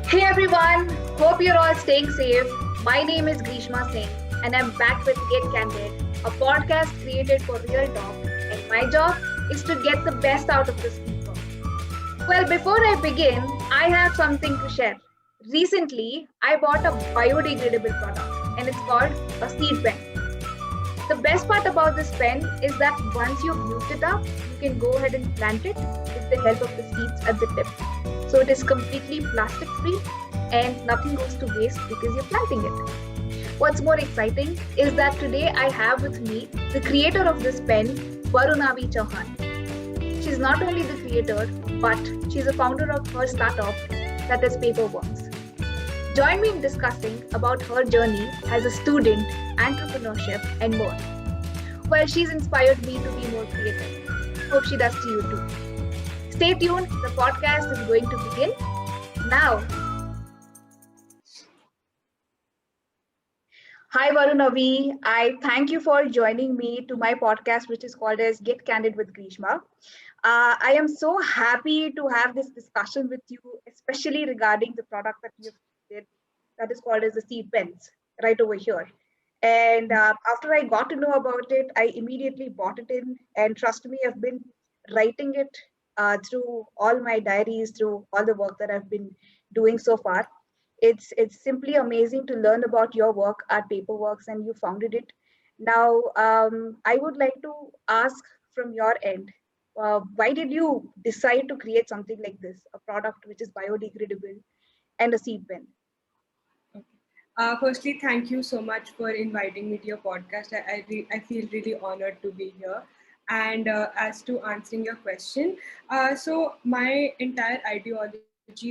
Hey everyone, hope you're all staying safe. My name is Grishma Singh and I'm back with Get Candid, a podcast created for real talk. And my job is to get the best out of the speaker. Well, before I begin, I have something to share. Recently, I bought a biodegradable product and it's called a seed pen. The best part about this pen is that once you've used it up, you can go ahead and plant it with the help of the seeds at the tip. So it is completely plastic free and nothing goes to waste because you're planting it. What's more exciting is that today I have with me the creator of this pen, Varunavi Chauhan. She's not only the creator, but she's a founder of her startup that is Paperworks. Join me in discussing about her journey as a student, entrepreneurship, and more. Well, she's inspired me to be more creative. Hope she does to you too. Stay tuned, the podcast is going to begin now. Hi Varunavi, I thank you for joining me to my podcast, which is called as Get Candid with Grishma. I am so happy to have this discussion with you, especially regarding the product that you've created that is called as the seed pens right over here. And after I got to know about it, I immediately bought it in. And trust me, I've been writing it through all my diaries, through all the work that I've been doing so far. It's simply amazing to learn about your work at Paperworks, and you founded it. Now, I would like to ask from your end, why did you decide to create something like this, a product which is biodegradable and a seed pen? Okay. Firstly, thank you so much for inviting me to your podcast. I feel really honored to be here. And as to answering your question, so my entire ideology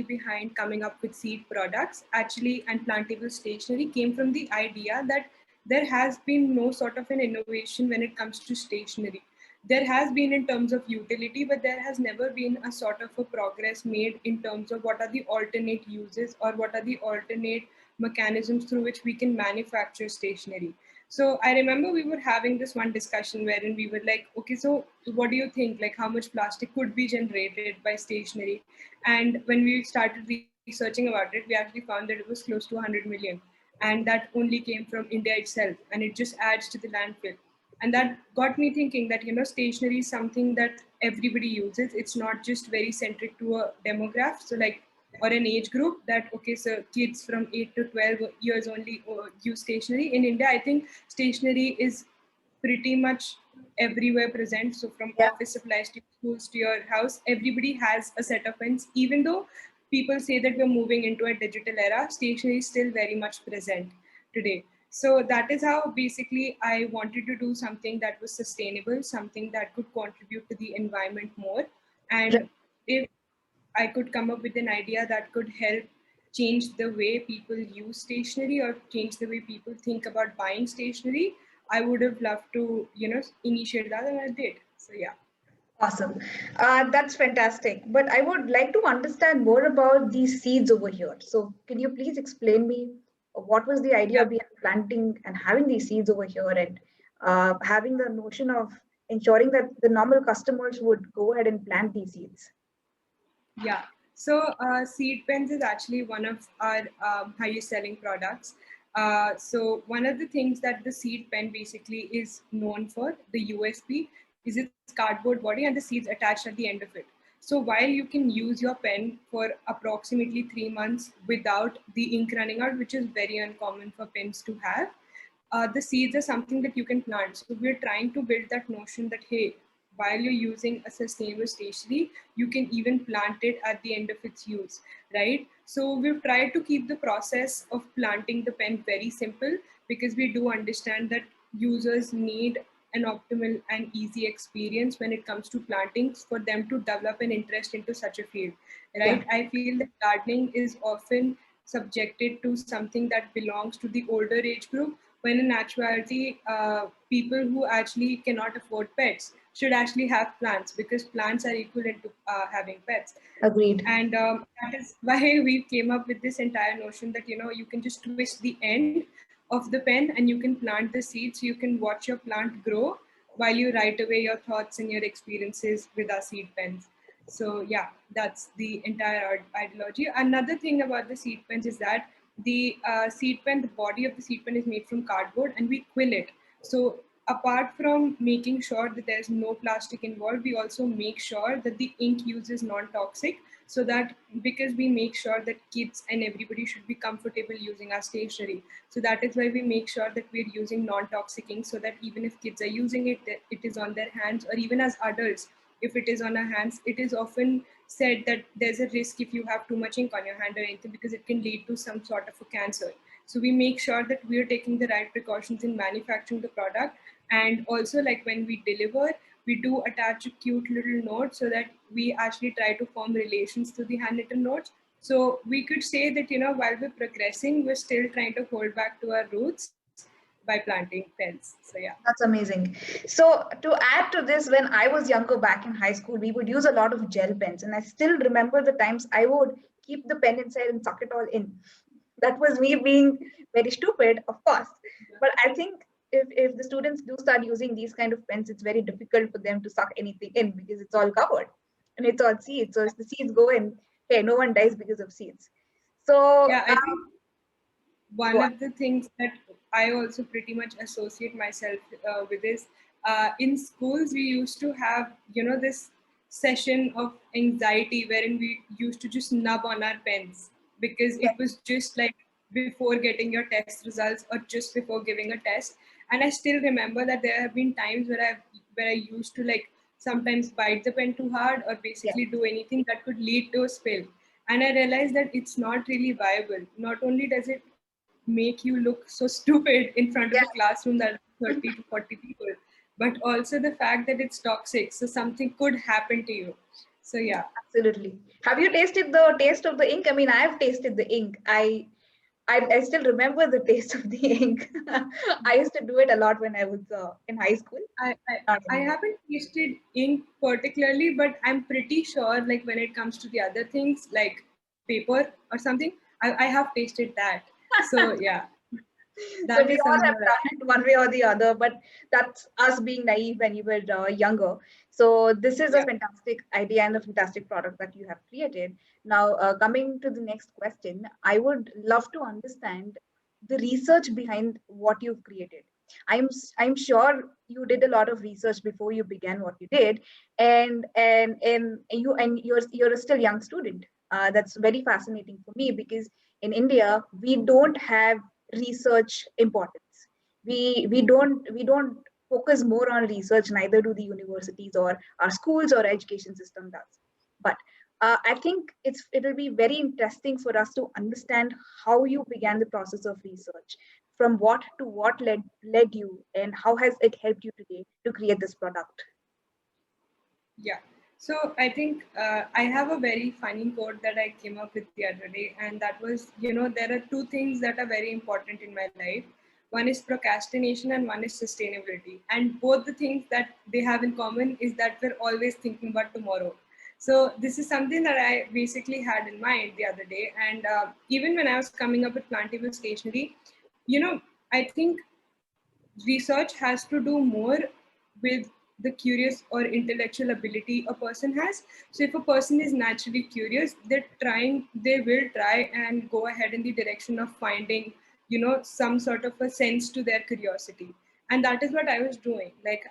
behind coming up with seed products actually and plantable stationery came from the idea that there has been no sort of an innovation when it comes to stationery. There has been in terms of utility, but there has never been a sort of a progress made in terms of what are the alternate uses or what are the alternate mechanisms through which we can manufacture stationery. So I remember we were having this one discussion wherein we were like, okay, so what do you think? Like how much plastic could be generated by stationery? And when we started researching about it, we actually found that it was close to 100 million. And that only came from India itself. And it just adds to the landfill. And that got me thinking that, stationery is something that everybody uses. It's not just very centric to a demographic. So like or an age group that okay so kids from 8 to 12 years only use stationery. In India I think stationery is pretty much everywhere present, so from Yeah. office supplies to schools to your house, everybody has a set of pens. Even though people say that we're moving into a digital era, stationery is still very much present today. So that is how basically I wanted to do something that was sustainable, something that could contribute to the environment more. And if I could come up with an idea that could help change the way people use stationery or change the way people think about buying stationery, I would have loved to, initiate that, and I did. So yeah. Awesome. That's fantastic. But I would like to understand more about these seeds over here. So, can you please explain me what was the idea Yeah. behind planting and having these seeds over here and having the notion of ensuring that the normal customers would go ahead and plant these seeds? Yeah. So seed pens is actually one of our highest selling products. So one of the things that the seed pen basically is known for, the USP, is its cardboard body and the seeds attached at the end of it. So while you can use your pen for approximately 3 months without the ink running out, which is very uncommon for pens to have, the seeds are something that you can plant. So we're trying to build that notion that, hey, while you're using a sustainable stationery, you can even plant it at the end of its use, right? So we've tried to keep the process of planting the pen very simple because we do understand that users need an optimal and easy experience when it comes to planting for them to develop an interest into such a field, Yeah. right? I feel that gardening is often subjected to something that belongs to the older age group, when in actuality, people who actually cannot afford pets should actually have plants, because plants are equivalent to having pets. Agreed. And that is why we came up with this entire notion that you can just twist the end of the pen and you can plant the seeds, so you can watch your plant grow while you write away your thoughts and your experiences with our seed pens. So yeah, that's the entire ideology. Another thing about the seed pens is that the seed pen, the body of the seed pen is made from cardboard, and we quill it. So apart from making sure that there's no plastic involved, we also make sure that the ink use is non-toxic. So that, because we make sure that kids and everybody should be comfortable using our stationery. So that is why we make sure that we're using non-toxic ink, so that even if kids are using it, that it is on their hands, or even as adults, if it is on our hands, it is often said that there's a risk if you have too much ink on your hand or anything, because it can lead to some sort of a cancer. So we make sure that we are taking the right precautions in manufacturing the product. And also, like when we deliver, we do attach a cute little note, so that we actually try to form relations to the handwritten notes. So we could say that, while we're progressing, we're still trying to hold back to our roots by planting pens. So yeah. That's amazing. So, to add to this, when I was younger back in high school, we would use a lot of gel pens. And I still remember the times I would keep the pen inside and suck it all in. That was me being very stupid, of course. But I think if the students do start using these kind of pens, it's very difficult for them to suck anything in because it's all covered and it's all seeds. So, if the seeds go in, hey, no one dies because of seeds. So, Yeah, I think go one on. of the things that I also pretty much associate myself with is, in schools we used to have, this session of anxiety wherein we used to just nub on our pens, because it was just like before getting your test results or just before giving a test. And I still remember that there have been times where I used to, like, sometimes bite the pen too hard, or Yeah. basically do anything that could lead to a spill. And I realized that it's not really viable. Not only does it make you look so stupid in front of a Yeah. classroom that 30 to 40 people, but also the fact that it's toxic, so something could happen to you. So yeah. Absolutely. Have you tasted the taste of the ink? I mean, I've tasted the ink. I still remember the taste of the ink. I used to do it a lot when I was in high school. I, I Not I anymore. haven't tasted ink particularly, but I'm pretty sure, like, when it comes to the other things like paper or something, I have tasted that. So yeah, So that we is all something have that done it one way or the other, but that's us being naive when you were younger. So this is a yeah. fantastic idea and a fantastic product that you have created. Now, coming to the next question, I would love to understand the research behind what you've created. I'm sure you did a lot of research before you began what you did, and you're a still young student. That's very fascinating for me because in India we don't have research importance. We don't focus more on research, neither do the universities or our schools or education system does. But I think it'll be very interesting for us to understand how you began the process of research, from what to what led you, and how has it helped you today to create this product. Yeah. So I think I have a very funny quote that I came up with the other day, and that was, there are two things that are very important in my life. One is procrastination, and one is sustainability. And both the things that they have in common is that we're always thinking about tomorrow. So this is something that I basically had in mind the other day. And even when I was coming up with Plantable Stationery, I think research has to do more with the curious or intellectual ability a person has. So if a person is naturally curious, they will try and go ahead in the direction of finding, some sort of a sense to their curiosity. And that is what I was doing. Like,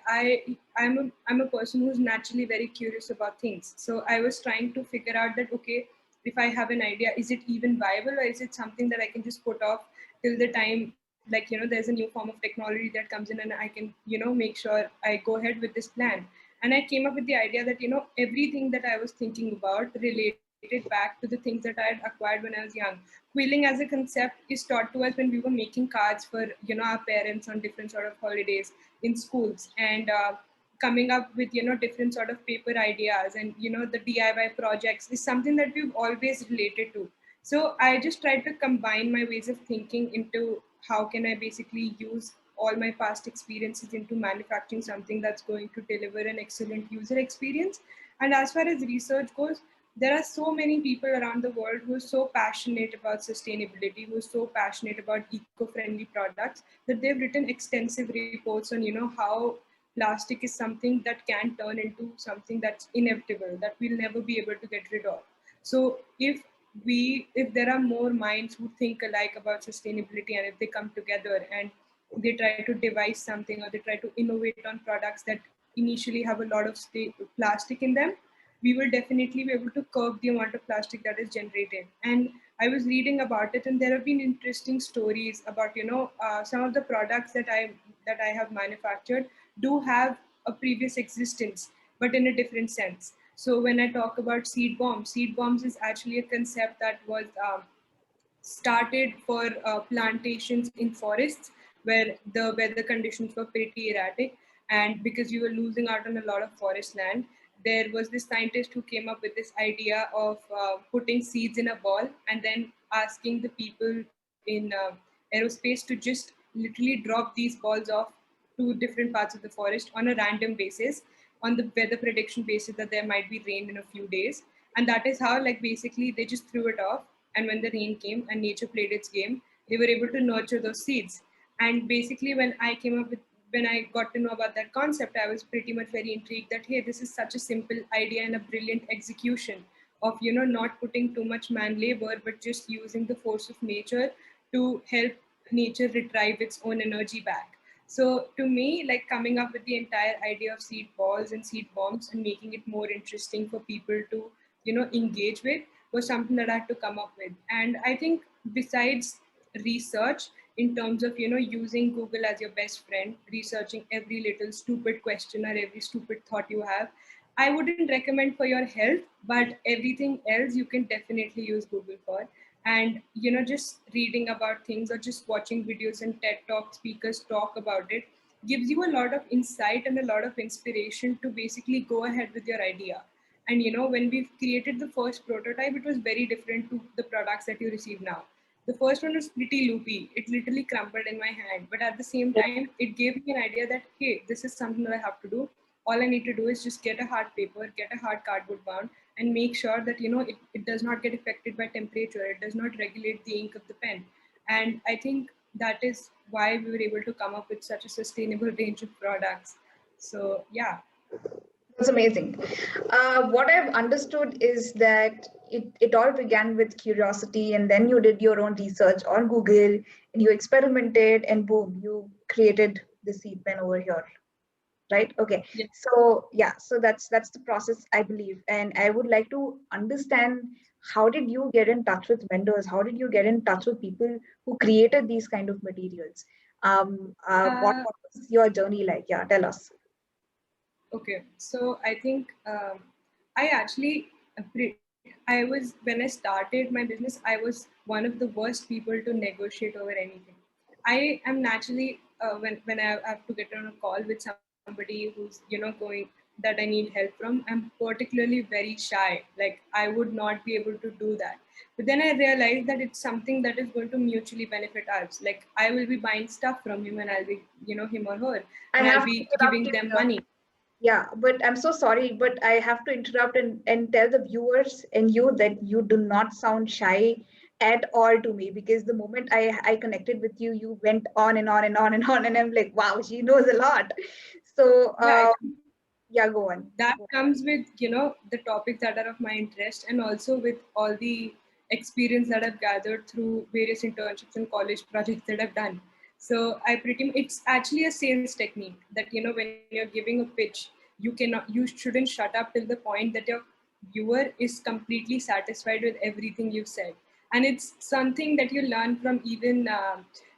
I'm a person who's naturally very curious about things. So I was trying to figure out that, okay, if I have an idea, is it even viable, or is it something that I can just put off till the time, like, there's a new form of technology that comes in, and I can, make sure I go ahead with this plan. And I came up with the idea that, everything that I was thinking about related back to the things that I had acquired when I was young. Quilling as a concept is taught to us when we were making cards for, our parents on different sort of holidays in schools. And coming up with, different sort of paper ideas, and, the DIY projects is something that we've always related to. So I just tried to combine my ways of thinking into how can I basically use all my past experiences into manufacturing something that's going to deliver an excellent user experience. And as far as research goes, there are so many people around the world who are so passionate about sustainability, who are so passionate about eco-friendly products, that they've written extensive reports on, how plastic is something that can turn into something that's inevitable, that we'll never be able to get rid of. So if there are more minds who think alike about sustainability, and if they come together and they try to devise something, or they try to innovate on products that initially have a lot of plastic in them, we will definitely be able to curb the amount of plastic that is generated. And I was reading about it, and there have been interesting stories about some of the products that I have manufactured do have a previous existence, but in a different sense. So when I talk about seed bombs is actually a concept that was started for plantations in forests where the weather conditions were pretty erratic, and because we were losing out on a lot of forest land, there was this scientist who came up with this idea of putting seeds in a ball and then asking the people in aerospace to just literally drop these balls off to different parts of the forest on a random basis, on the weather prediction basis that there might be rain in a few days. And that is how, like, basically they just threw it off, and when the rain came and nature played its game, they were able to nurture those seeds. And basically when I got to know about that concept, I was pretty much very intrigued that, hey, this is such a simple idea and a brilliant execution of not putting too much man labor, but just using the force of nature to help nature retrieve its own energy back. So to me, like, coming up with the entire idea of seed balls and seed bombs and making it more interesting for people to engage with was something that I had to come up with. And I think, besides research, in terms of using Google as your best friend, researching every little stupid question or every stupid thought you have, I wouldn't recommend for your health, but everything else you can definitely use Google for. And just reading about things or just watching videos and TED Talk speakers talk about it gives you a lot of insight and a lot of inspiration to basically go ahead with your idea. And when we created the first prototype, it was very different to the products that you receive now. The first one was pretty loopy. It literally crumbled in my hand. But at the same time, it gave me an idea that, hey, this is something that I have to do. All I need to do is just get a hard paper, get a hard cardboard bound, and make sure that it does not get affected by temperature. It does not regulate the ink of the pen. And I think that is why we were able to come up with such a sustainable range of products. So yeah. That's amazing. What I've understood is that it all began with curiosity, and then you did your own research on Google, and you experimented, and boom, you created the seed pen over here, right? Okay. Yeah. So yeah, so that's the process, I believe. And I would like to understand, how did you get in touch with vendors? How did you get in touch with people who created these kind of materials? What was your journey like? Yeah, tell us. Okay, so I think I actually I was, when I started my business, I was one of the worst people to negotiate over anything. I am naturally when I have to get on a call with somebody who's going, that I need help from, I'm particularly very shy. Like, I would not be able to do that. But then I realized that it's something that is going to mutually benefit us. Like, I will be buying stuff from him, and I'll be him or her, I and I'll have to be interrupt giving you them here. money. Yeah, but I'm so sorry, but I have to interrupt and tell the viewers and you that you do not sound shy at all to me, because the moment I connected with you, you went on and on and on and on, and I'm like, wow, she knows a lot. So Yeah, yeah, go on. that Go comes with the topics that are of my interest, and also with all the experience that I've gathered through various internships and college projects that I've done. So it's actually a sales technique that when you're giving a pitch, you shouldn't shut up till the point that your viewer is completely satisfied with everything you've said. And it's something that you learn from even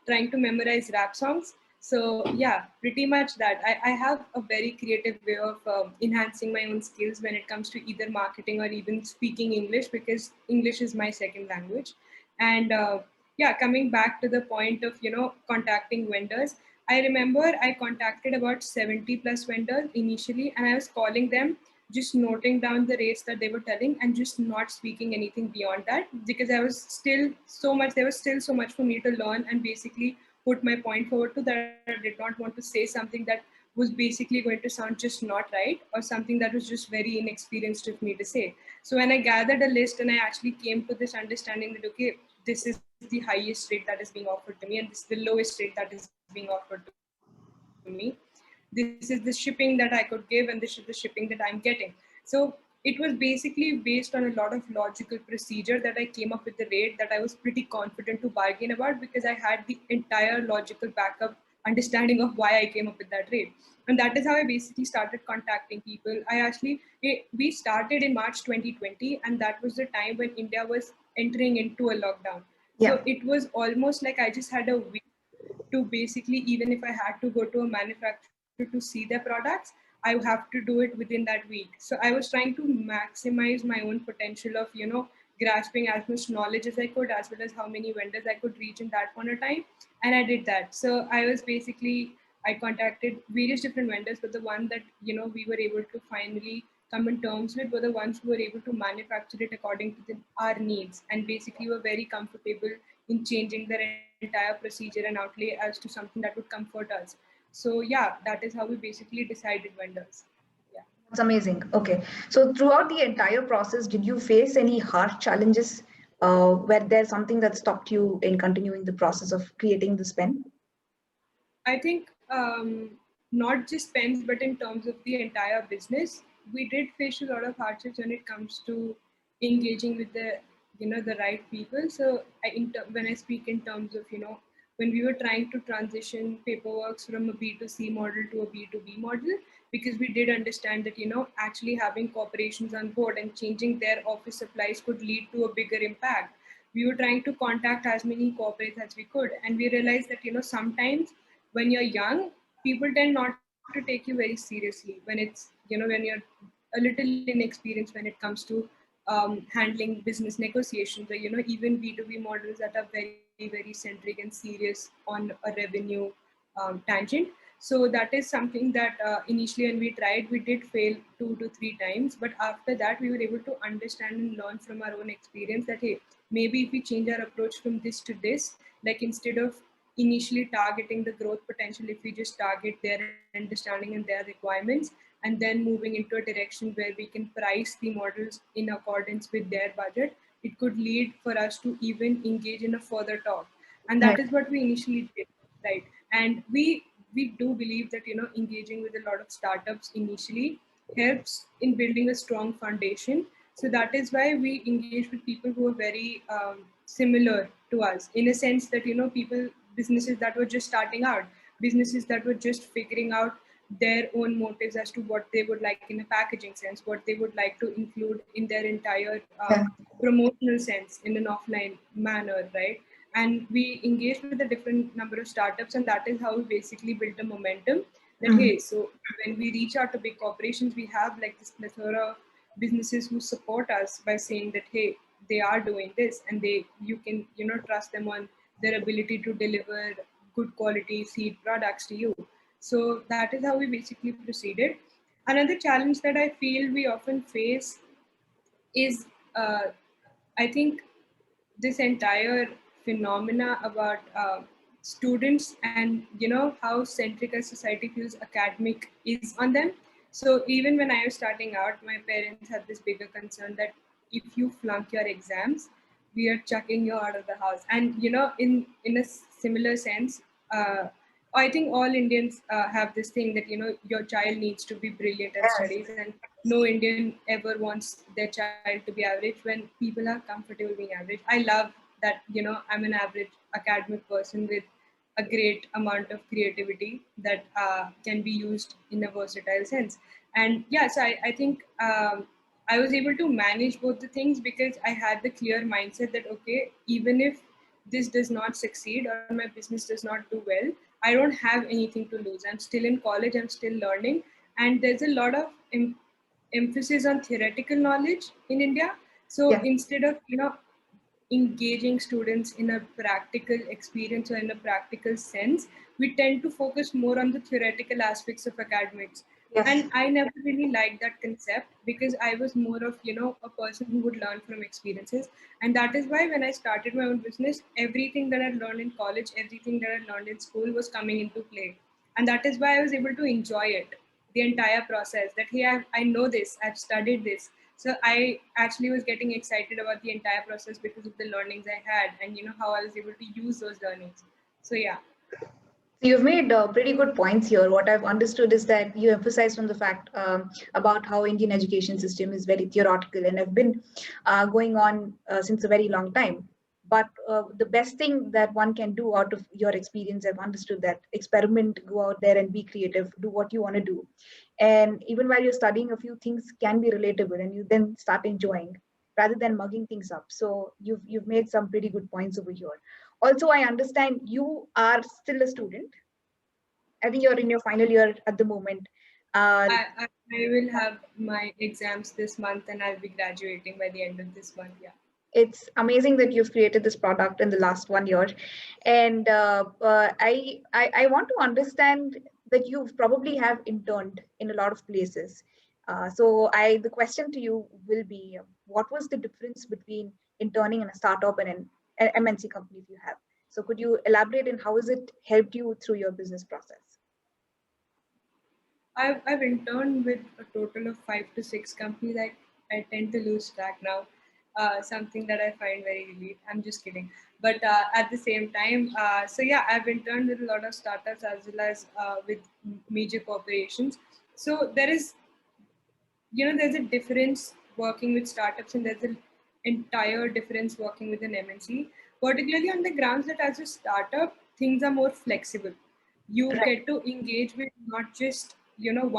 trying to memorize rap songs. So yeah, pretty much that. I have a very creative way of enhancing my own skills when it comes to either marketing or even speaking English, because English is my second language. And yeah, coming back to the point of contacting vendors, I remember I contacted about 70 plus vendors initially, and I was calling them, just noting down the rates that they were telling and just not speaking anything beyond that, because there was still so much for me to learn and basically put my point forward to, that I did not want to say something that was basically going to sound just not right, or something that was just very inexperienced of me to say. So when I gathered a list and I actually came to this understanding that, okay, this is the highest rate that is being offered to me, and this is the lowest rate that is being offered to me. this is the shipping that I could give, and this is the shipping that I'm getting. So it was basically based on a lot of logical procedure that I came up with the rate that I was pretty confident to bargain about, because I had the entire logical backup understanding of why I came up with that rate. And that is how I basically started contacting people. We started in March 2020, and that was the time when India was entering into a lockdown. Yeah. So it was almost like I just had a week to basically, even if I had to go to a manufacturer to see their products, I have to do it within that week. So I was trying to maximize my own potential of, grasping as much knowledge as I could, as well as how many vendors I could reach in that point of time. And I did that. So I contacted various different vendors, but the one that, we were able to finally come in terms with were the ones who were able to manufacture it according to our needs, and basically were very comfortable in changing their entire procedure and outlay as to something that would comfort us. So yeah, that is how we basically decided vendors. Yeah. That's amazing. Okay. So throughout the entire process, did you face any hard challenges where there's something that stopped you in continuing the process of creating this pen? I think not just pens, but in terms of the entire business, we did face a lot of hardships when it comes to engaging with the right people. So when I speak in terms of when we were trying to transition paperwork from a B2C model to a B2B model, because we did understand that actually having corporations on board and changing their office supplies could lead to a bigger impact. We were trying to contact as many corporates as we could, and we realized that sometimes when you're young, people tend not to take you very seriously when you're a little inexperienced when it comes to handling business negotiations, or even B2B models that are very, very centric and serious on a revenue tangent. So that is something that initially when we tried, we did fail 2 to 3 times, but after that we were able to understand and learn from our own experience that, hey, maybe if we change our approach from this to this, like instead of initially targeting the growth potential, if we just target their understanding and their requirements, and then moving into a direction where we can price the models in accordance with their budget, it could lead for us to even engage in a further talk. And that Right. is what we initially did, right? And we do believe that engaging with a lot of startups initially helps in building a strong foundation. So that is why we engage with people who are very similar to us, in a sense that businesses that were just starting out, businesses that were just figuring out their own motives as to what they would like in a packaging sense, what they would like to include in their entire Yeah. promotional sense in an offline manner, right? And we engaged with a different number of startups, and that is how we basically built a momentum that, Mhm. hey, so when we reach out to big corporations, we have like this plethora of businesses who support us by saying that, hey, they are doing this, and you can trust them on their ability to deliver good quality seed products to you. So that is how we basically proceeded. Another challenge that I feel we often face is, uh, I think, this entire phenomena about students, and how centric a society feels academic is on them. So even when I was starting out, my parents had this bigger concern that if you flunk your exams, we are chucking you out of the house. And in a similar sense, I think all Indians have this thing that your child needs to be brilliant at Yes. studies, and no Indian ever wants their child to be average when people are comfortable being average. I love that I'm an average academic person with a great amount of creativity that can be used in a versatile sense. And yeah, so I think I was able to manage both the things because I had the clear mindset that, okay, even if this does not succeed or my business does not do well, I don't have anything to lose. I'm still in college, I'm still learning, and there's a lot of emphasis on theoretical knowledge in India. So Yeah. instead of engaging students in a practical experience or in a practical sense, we tend to focus more on the theoretical aspects of academics. Yes. And I never really liked that concept because I was more of, a person who would learn from experiences. And that is why when I started my own business, everything that I learned in college, everything that I learned in school was coming into play. And that is why I was able to enjoy it, the entire process. That, hey, I know this, I've studied this. So I actually was getting excited about the entire process because of the learnings I had, and how I was able to use those learnings. So yeah. So you've made pretty good points here. What I've understood is that you emphasize from the fact about how Indian education system is very theoretical and have been going on since a very long time. But the best thing that one can do out of your experience, I've understood that experiment, go out there and be creative, do what you want to do. And even while you're studying, a few things can be relatable and you then start enjoying rather than mugging things up. So you've made some pretty good points over here. Also, I understand you are still a student. I think you're in your final year at the moment. Uh, I will have my exams this month and I'll be graduating by the end of this month. Yeah. it's amazing that you've created this product in the last 1 year, and I want to understand that you probably have interned in a lot of places. So the question to you will be, what was the difference between interning in a startup and an MNC company if you have? So could you elaborate on how has it helped you through your business process? I've interned with a total of 5 to 6 companies. I tend to lose track now. Something that I find very relief. I'm just kidding. But at the same time, so yeah, I've interned with a lot of startups as well as with major corporations. So there's a difference working with startups and there's an entire difference working with an MNC, particularly on the grounds that as a startup, things are more flexible. You Right. get to engage with not just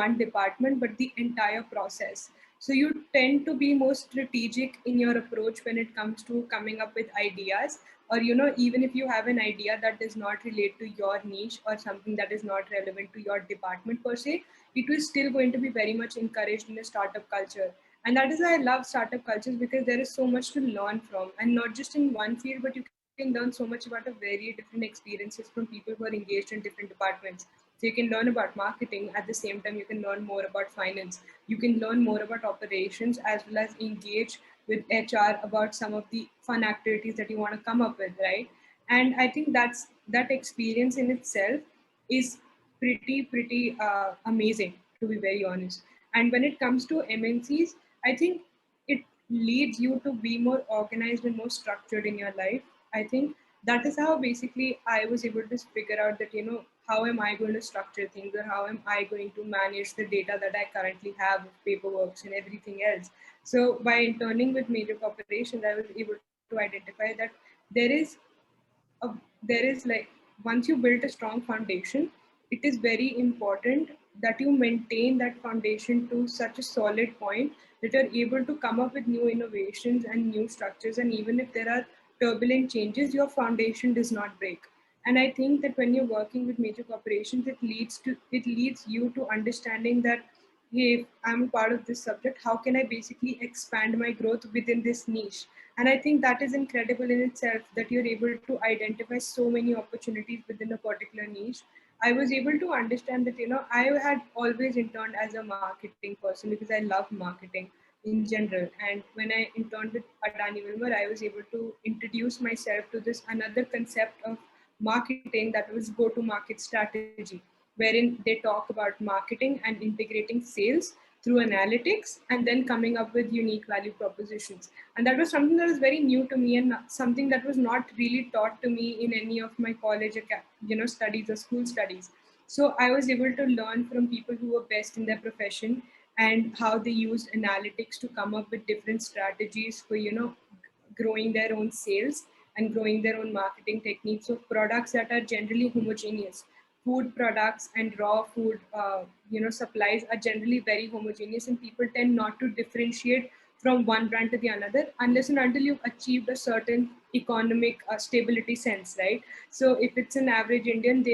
one department but the entire process. So you tend to be more strategic in your approach when it comes to coming up with ideas, or even if you have an idea that does not relate to your niche or something that is not relevant to your department per se, it is still going to be very much encouraged in a startup culture. And that is why I love startup cultures, because there is so much to learn from, and not just in one field, but you can learn so much about a very different experiences from people who are engaged in different departments. So you can learn about marketing, at the same time you can learn more about finance, you can learn more about operations, as well as engage with HR about some of the fun activities that you want to come up with, right? And I think that experience in itself is pretty amazing, to be very honest. And when it comes to MNCs, I think it leads you to be more organized and more structured in your life. I think that is how basically I was able to figure out that how am I going to structure things, or how am I going to manage the data that I currently have with paperwork and everything else. So by interning with major corporations, I was able to identify that there is a, there is like, once you build a strong foundation, it is very important that you maintain that foundation to such a solid point that you're able to come up with new innovations and new structures, and even if there are turbulent changes, your foundation does not break. And I think that when you're working with major corporations, it leads you to understanding that, hey, if I'm a part of this subject, how can I basically expand my growth within this niche? And I think that is incredible in itself, that you're able to identify so many opportunities within a particular niche. I was able to understand that, I had always interned as a marketing person because I love marketing in general. And when I interned with Adani Wilmar, I was able to introduce myself to this another concept of marketing, that was go to market strategy, wherein they talk about marketing and integrating sales through analytics, and then coming up with unique value propositions. And that was something that was very new to me, and something that was not really taught to me in any of my college studies or school studies. So I was able to learn from people who were best in their profession, and how they used analytics to come up with different strategies for growing their own sales and growing their own marketing techniques of products that are generally homogeneous. Food products and raw food supplies are generally very homogeneous, and people tend not to differentiate from one brand to the another unless and until you've achieved a certain economic stability sense, right? So if it's an average Indian,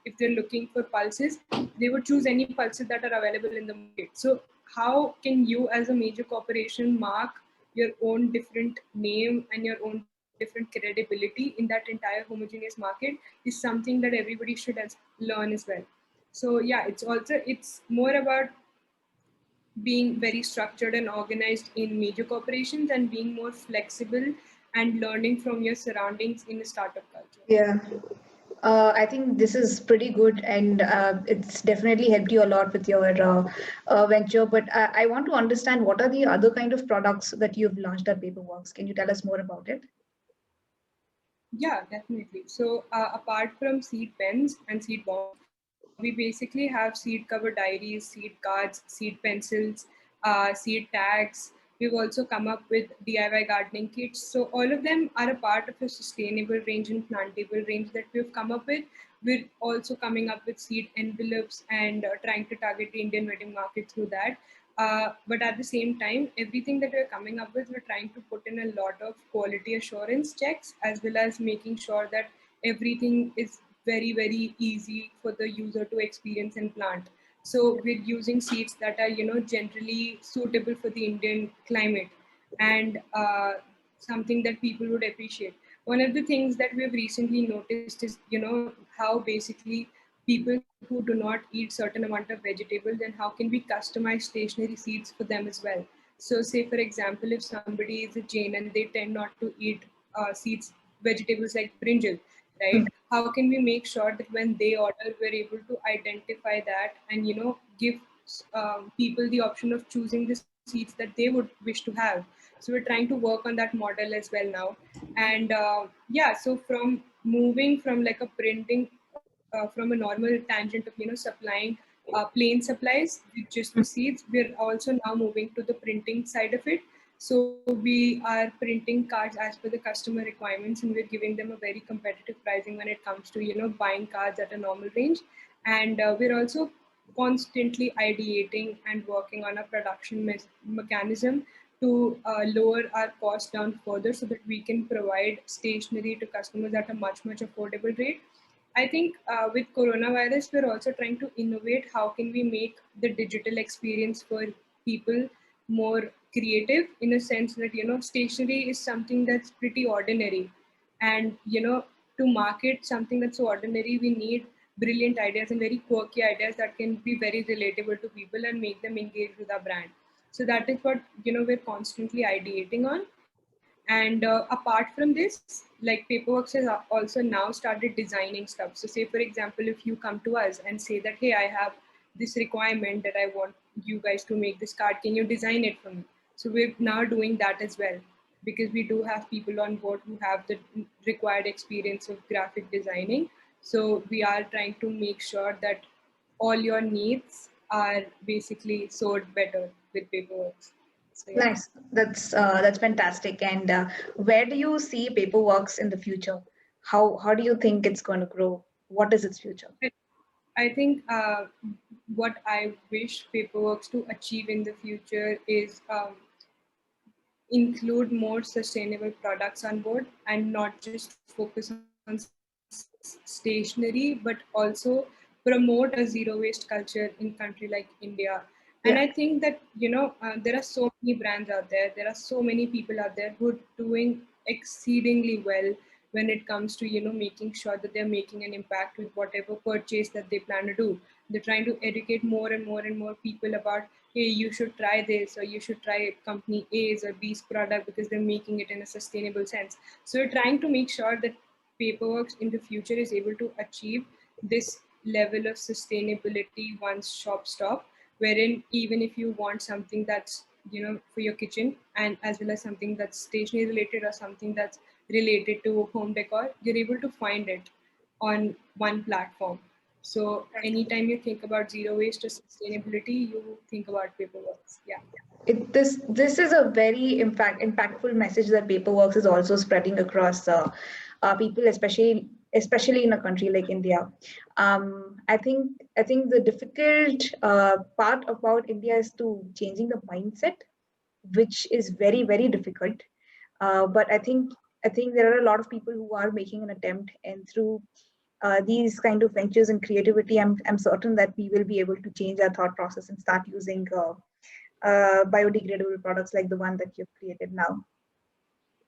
if they're looking for pulses, they would choose any pulses that are available in the market. So how can you as a major corporation mark your own different name and your own different credibility in that entire homogeneous market is something that everybody should learn as well. So yeah, it's more about being very structured and organized in major corporations, and being more flexible and learning from your surroundings in a startup culture. Yeah. I think this is pretty good, and it's definitely helped you a lot with your venture. But I want to understand what are the other kind of products that you've launched at Paperworks. Can you tell us more about it? Yeah, definitely. So, apart from seed pens and seed bombs, we basically have seed cover diaries, seed cards, seed pencils, seed tags. We've also come up with DIY gardening kits. So, all of them are a part of a sustainable range and plantable range that we've come up with. We're also coming up with seed envelopes and trying to target the Indian wedding market through that. But at the same time, everything that we're coming up with, we're trying to put in a lot of quality assurance checks, as well as making sure that everything is very, very easy for the user to experience and plant. So we're using seeds that are, generally suitable for the Indian climate, and something that people would appreciate. One of the things that we've recently noticed is, how basically people who do not eat certain amount of vegetables, and how can we customize stationary seeds for them as well. So say for example, if somebody is a Jain and they tend not to eat seeds vegetables like brinjal, right? How can we make sure that when they order, we're able to identify that and give people the option of choosing the seeds that they would wish to have. So we're trying to work on that model as well now. And yeah, so from moving from like a printing from a normal tangent of supplying plain supplies with just the seeds, we're also now moving to the printing side of it. So we are printing cards as per the customer requirements, and we're giving them a very competitive pricing when it comes to buying cards at a normal range. And we're also constantly ideating and working on a production mechanism to lower our cost down further, so that we can provide stationery to customers at a much affordable rate. I think with coronavirus, we're also trying to innovate. How can we make the digital experience for people more creative, in a sense that stationery is something that's pretty ordinary, and to market something that's so ordinary, we need brilliant ideas and very quirky ideas that can be very relatable to people and make them engage with our brand. So that is what we're constantly ideating on. And apart from this, like Paperworks has also now started designing stuff. So say for example, if you come to us and say that, hey, I have this requirement that I want you guys to make this card, can you design it for me? So we're now doing that as well, because we do have people on board who have the required experience of graphic designing. So we are trying to make sure that all your needs are basically sorted better with Paperworks. So yeah. Nice. That's fantastic. And where do you see Paperworks in the future? How do you think it's going to grow? What is its future? I think what I wish Paperworks to achieve in the future is include more sustainable products on board, and not just focus on stationery, but also promote a zero waste culture in country like India. And I think Yeah. that there are so many brands out there, there are so many people out there who are doing exceedingly well when it comes to making sure that they're making an impact with whatever purchase that they plan to do. They're trying to educate more and more and more people about, hey, you should try this, or you should try company A's or B's product because they're making it in a sustainable sense. So we're trying to make sure that Paperworks in the future is able to achieve this level of sustainability once shop stop, wherein even if you want something that's for your kitchen, and as well as something that's stationery related or something that's related to home decor, you're able to find it on one platform. So anytime you think about zero waste or sustainability, you think about Paperworks. Yeah. This is a very impactful message that Paperworks is also spreading across people, especially in a country like India. I think the difficult part about India is to changing the mindset, which is very difficult. But I think there are a lot of people who are making an attempt, and through these kind of ventures and creativity, I'm certain that we will be able to change our thought process and start using biodegradable products like the one that you've created now.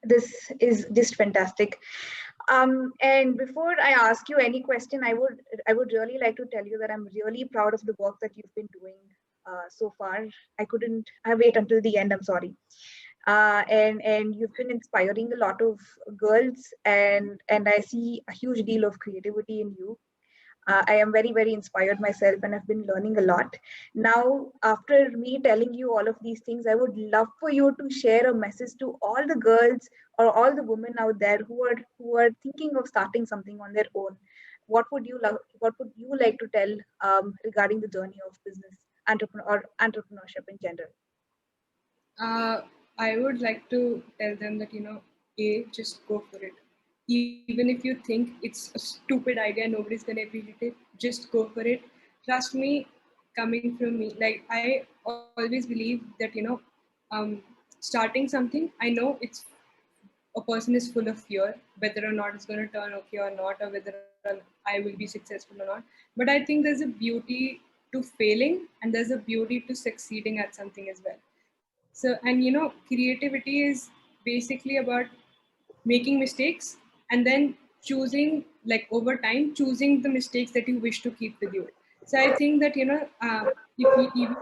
This is just fantastic. And before I ask you any question, I would really like to tell you that I'm really proud of the work that you've been doing so far. I wait until the end. I'm sorry. And you've been inspiring a lot of girls, and I see a huge deal of creativity in you. I am very, very inspired myself and I've been learning a lot. Now, after me telling you all of these things, I would love for you to share a message to all the girls or all the women out there who are thinking of starting something on their own. What would you like to tell regarding the journey of business or entrepreneurship in general? Uh, I would like to tell them that, A, just go for it. Even if you think it's a stupid idea, nobody's going to appreciate it, just go for it. Trust me, coming from me, like I always believe that, um, starting something, I know a person is full of fear, whether or not it's going to turn okay or not, or whether I will be successful or not. But I think there's a beauty to failing and there's a beauty to succeeding at something as well. So, and creativity is basically about making mistakes and then choosing, like over time, choosing the mistakes that you wish to keep with you. So I think that, even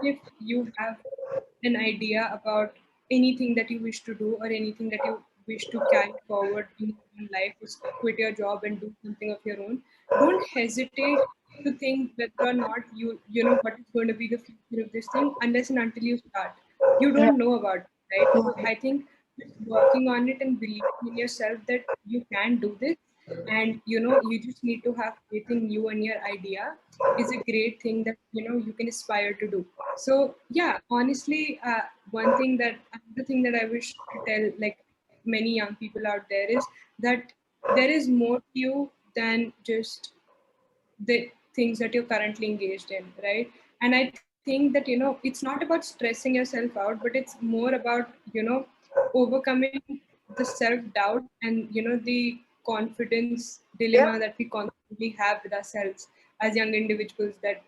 if you have an idea about anything that you wish to do or anything that you wish to carry forward in your life, is quit your job and do something of your own, don't hesitate to think whether or not you know what is going to be the future of this thing unless and until you start. You Yeah. don't know about it, right? So I think just working on it and believing in yourself that you can do this, and you just need to have faith in you and your idea, is a great thing that you can aspire to do. So yeah, honestly, another thing that I wish to tell, like, many young people out there, is that there is more to you than just the things that you're currently engaged in, right? And I think that it's not about stressing yourself out, but it's more about overcoming the self doubt and the confidence Yeah. dilemma that we constantly have with ourselves as young individuals, that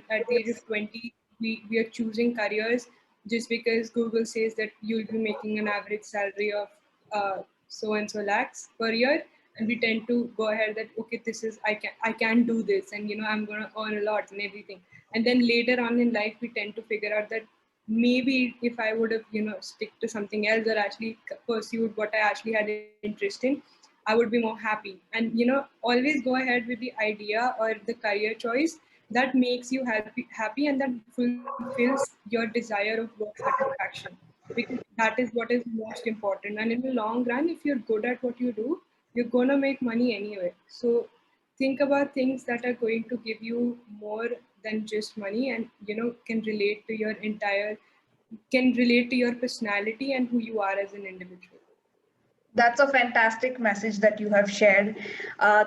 at the age of 20 we are choosing careers just because Google says that you'll be making an average salary of so and so lakhs per year, and we tend to go ahead that, okay, this is, I can do this, and I'm going to earn a lot and everything. And then later on in life we tend to figure out that maybe if I would have stick to something else, or actually pursued what I actually had interest in, I would be more happy. And always go ahead with the idea or the career choice that makes you happy and that fulfills your desire of work satisfaction, because that is what is most important. And in the long run, if you're good at what you do, you're going to make money anyway. So think about things that are going to give you more than just money, and can relate to your personality and who you are as an individual. That's a fantastic message that you have shared.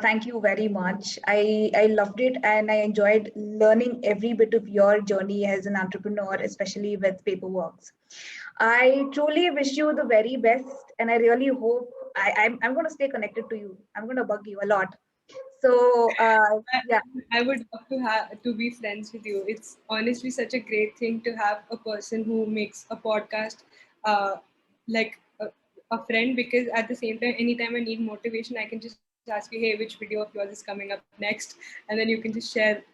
Thank you very much. I loved it and I enjoyed learning every bit of your journey as an entrepreneur, especially with Paperworks. I truly wish you the very best and I really hope I'm going to stay connected to you. I'm going to bug you a lot. So, I, yeah. I would love to be friends with you. It's honestly such a great thing to have a person who makes a podcast, uh, like a friend. Because at the same time, anytime I need motivation, I can just ask you, hey, which video of yours is coming up next, and then you can just share,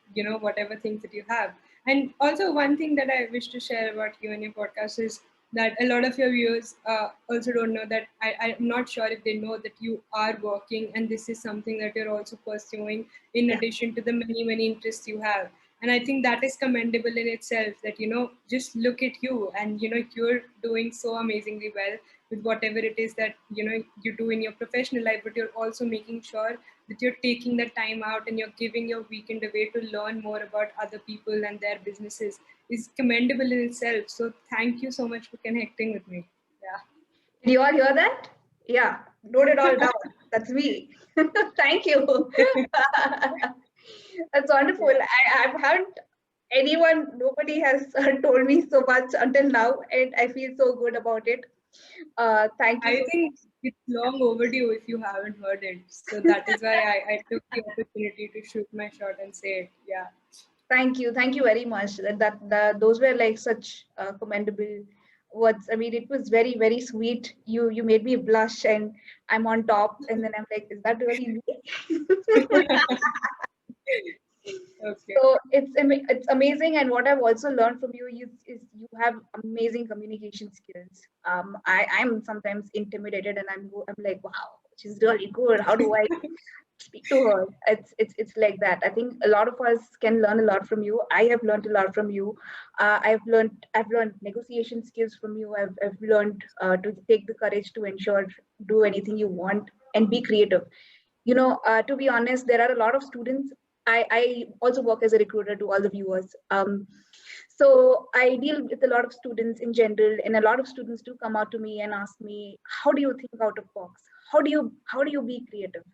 whatever things that you have. And also, one thing that I wish to share about you and your podcast is that a lot of your viewers also don't know that I'm not sure if they know that you are working and this is something that you're also pursuing in Yeah. addition to the many, many interests you have. And I think that is commendable in itself, that, just look at you, and, you're doing so amazingly well with whatever it is that, you do in your professional life, but you're also making sure that you're taking the time out and you're giving your weekend away to learn more about other people and their businesses, is commendable in itself. So thank you so much for connecting with me. Yeah. Did you all hear that? Yeah. Note it all down. That's me. Thank you. That's wonderful. Yeah. I haven't nobody has told me so much until now, and I feel so good about it. Thank you I so think it's long overdue if you haven't heard it. So that is why I took the opportunity to shoot my shot and say it. Yeah. thank you very much. Those were like such commendable words. I mean, it was very very sweet. You made me blush, and I'm on top, and then I'm like, is that really me? Okay. So it's amazing, and what I've also learned from you is you have amazing communication skills. I'm sometimes intimidated, and I'm like, wow, she's really good. How do I speak to her. It's like that. I think a lot of us can learn a lot from you. I have learned a lot from you. I've learned negotiation skills from you. I've learned to take the courage to ensure do anything you want and be creative. To be honest, there are a lot of students. I also work as a recruiter to all the viewers. So I deal with a lot of students in general, and a lot of students do come out to me and ask me, how do you think out of box? How do you be creative?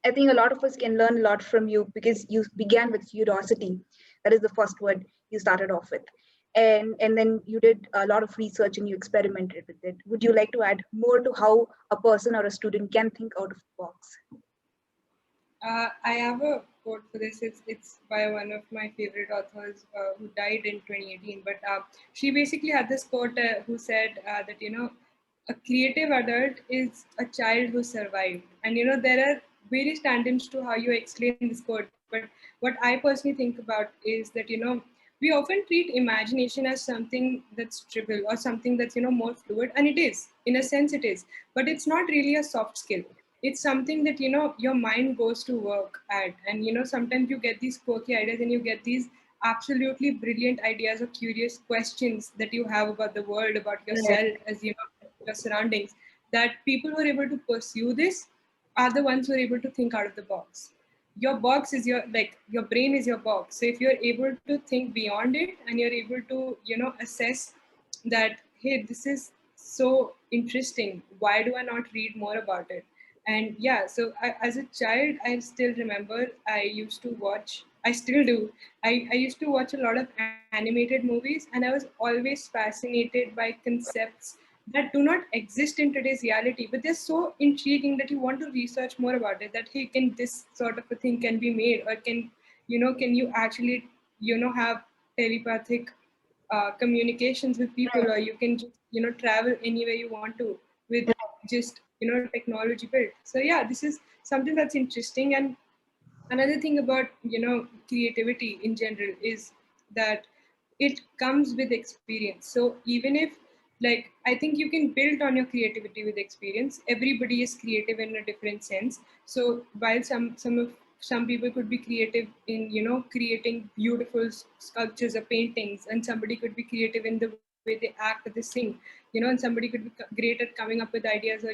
I think a lot of us can learn a lot from you because you began with curiosity. That is the first word you started off with. And then you did a lot of research and you experimented with it. Would you like to add more to how a person or a student can think out of the box? I have a quote for this. It's by one of my favorite authors who died in 2018. But she basically had this quote who said that, a creative adult is a child who survived. And, there are various tandems to how you explain this quote. But what I personally think about is that, we often treat imagination as something that's trivial or something that's, more fluid. And it is, in a sense, it is. But it's not really a soft skill. It's something that your mind goes to work at. And sometimes you get these quirky ideas and you get these absolutely brilliant ideas or curious questions that you have about the world, about Right. yourself, as your surroundings, that people who are able to pursue this are the ones who are able to think out of the box. Your box is your brain is your box. So if you're able to think beyond it and you're able to assess that, hey, this is so interesting, why do I not read more about it? And yeah, so as a child, I still remember I used to watch, I still do, I used to watch a lot of animated movies, and I was always fascinated by concepts that do not exist in today's reality, but they're so intriguing that you want to research more about it, that hey, can this sort of a thing can be made, or can you actually have telepathic communications with people, or you can just travel anywhere you want to with just technology built. So yeah, this is something that's interesting. And another thing about creativity in general is that it comes with experience. So even if, like, I think you can build on your creativity with experience. Everybody is creative in a different sense. So while some people could be creative in creating beautiful sculptures or paintings, and somebody could be creative in the way they act or they sing, and somebody could be great at coming up with ideas or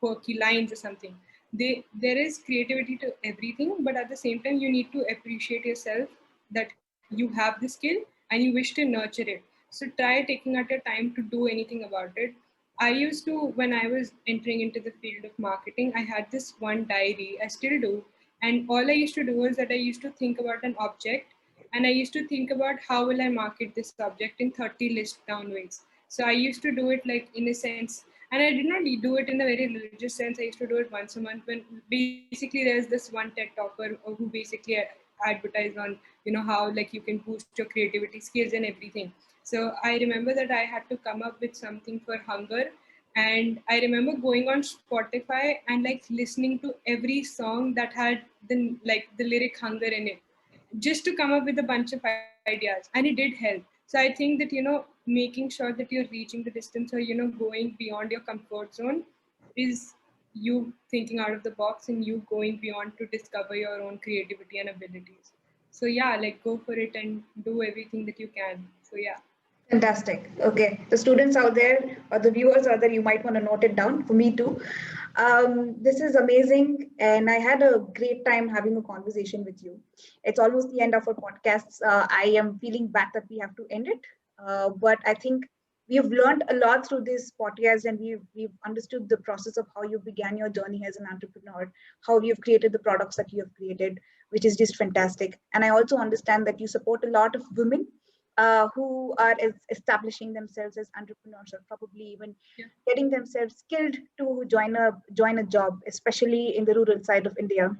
quirky lines or something. There is creativity to everything, but at the same time you need to appreciate yourself that you have the skill and you wish to nurture it. So try taking out your time to do anything about it. I used to, when I was entering into the field of marketing, I had this one diary, I still do, and all I used to do was that I used to think about an object, and I used to think about how will I market this object in 30 list down ways. So I used to do it like in a sense, and I did not do it in a very religious sense. I used to do it once a month, when basically there's this one TED talker who basically advertised on how like you can boost your creativity skills and everything. So I remember that I had to come up with something for hunger, and I remember going on Spotify and like listening to every song that had the lyric hunger in it, just to come up with a bunch of ideas, and it did help. So I think that making sure that you're reaching the distance, or going beyond your comfort zone, is you thinking out of the box and you going beyond to discover your own creativity and abilities. So yeah, like go for it and do everything that you can. So yeah. Fantastic. Okay. The students out there or the viewers out there, you might want to note it down for me too. This is amazing. And I had a great time having a conversation with you. It's almost the end of our podcast. I am feeling bad that we have to end it. But I think we've learned a lot through this podcast, and we've understood the process of how you began your journey as an entrepreneur, how you've created the products that you have created, which is just fantastic. And I also understand that you support a lot of women who are establishing themselves as entrepreneurs, or probably even Yeah. getting themselves skilled to join a job, especially in the rural side of India,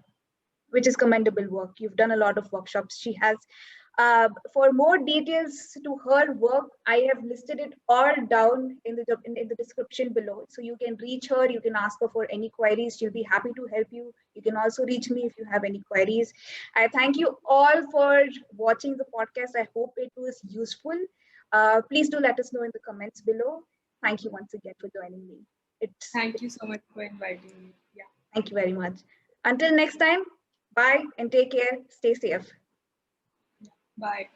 which is commendable work. You've done a lot of workshops. She has. For more details to her work, I have listed it all down in the description below. So you can reach her. You can ask her for any queries. She'll be happy to help you. You can also reach me if you have any queries. I thank you all for watching the podcast. I hope it was useful. Please do let us know in the comments below. Thank you once again for joining me. It's Thank you so much for inviting me. Yeah. Thank you very much. Until next time, bye and take care. Stay safe. Bye.